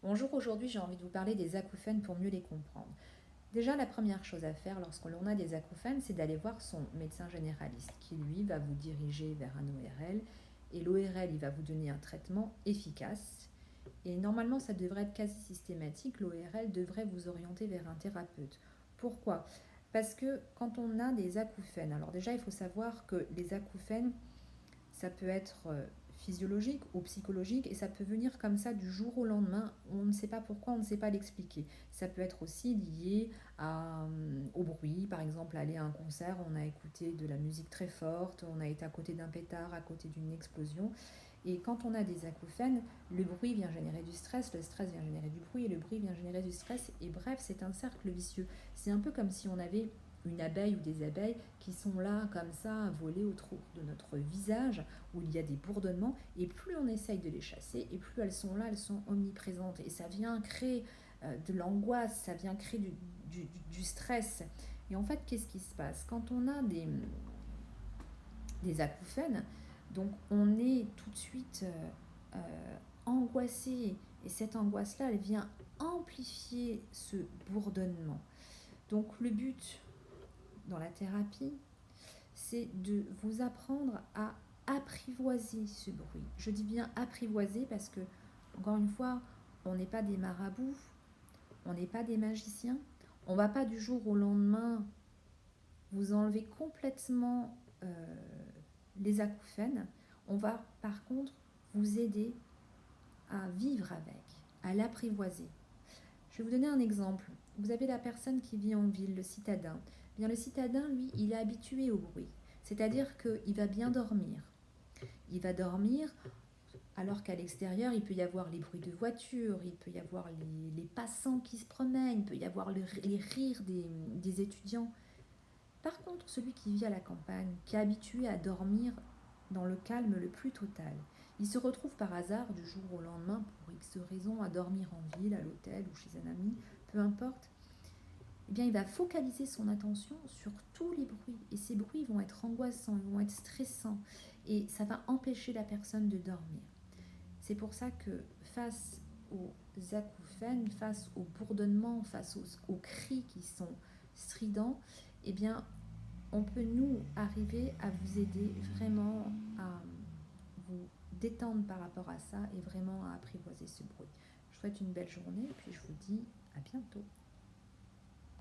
Bonjour, aujourd'hui j'ai envie de vous parler des acouphènes pour mieux les comprendre. Déjà, la première chose à faire lorsque l'on a des acouphènes, c'est d'aller voir son médecin généraliste qui, lui, va vous diriger vers un ORL. Et l'ORL, il va vous donner un traitement efficace. Et normalement, ça devrait être quasi systématique. L'ORL devrait vous orienter vers un thérapeute. Pourquoi? Parce que quand on a des acouphènes, alors déjà, il faut savoir que les acouphènes, ça peut être physiologique ou psychologique et ça peut venir comme ça du jour au lendemain. On ne sait pas pourquoi, on ne sait pas l'expliquer. Ça peut être aussi lié au bruit, par exemple aller à un concert, on a écouté de la musique très forte, on a été à côté d'un pétard, à côté d'une explosion. Et quand on a des acouphènes, le bruit vient générer du stress, le stress vient générer du bruit et le bruit vient générer du stress. Et bref, c'est un cercle vicieux. C'est un peu comme si on avait une abeille ou des abeilles qui sont là comme ça à voler autour de notre visage où il y a des bourdonnements et plus on essaye de les chasser et plus elles sont là, elles sont omniprésentes et ça vient créer de l'angoisse, ça vient créer du stress. Et en fait, qu'est-ce qui se passe quand on a des acouphènes? Donc on est tout de suite angoissé et cette angoisse-là, elle vient amplifier ce bourdonnement. Donc le but dans la thérapie, c'est de vous apprendre à apprivoiser ce bruit. Je dis bien apprivoiser parce que, encore une fois, on n'est pas des marabouts, on n'est pas des magiciens. On ne va pas du jour au lendemain vous enlever complètement les acouphènes. On va par contre vous aider à vivre avec, à l'apprivoiser. Je vais vous donner un exemple. Vous avez la personne qui vit en ville, le citadin. Bien, le citadin, lui, il est habitué au bruit. C'est-à-dire qu'il va bien dormir. Il va dormir alors qu'à l'extérieur, il peut y avoir les bruits de voitures, il peut y avoir les passants qui se promènent, il peut y avoir les rires des étudiants. Par contre, celui qui vit à la campagne, qui est habitué à dormir dans le calme le plus total, il se retrouve par hasard du jour au lendemain, pour X raisons, à dormir en ville, à l'hôtel ou chez un ami, peu importe. Eh bien, il va focaliser son attention sur tous les bruits. Et ces bruits vont être angoissants, ils vont être stressants. Et ça va empêcher la personne de dormir. C'est pour ça que face aux acouphènes, face au bourdonnement, face aux cris qui sont stridents, eh bien, on peut nous arriver à vous aider vraiment à vous détendre par rapport à ça et vraiment à apprivoiser ce bruit. Je vous souhaite une belle journée et puis je vous dis à bientôt.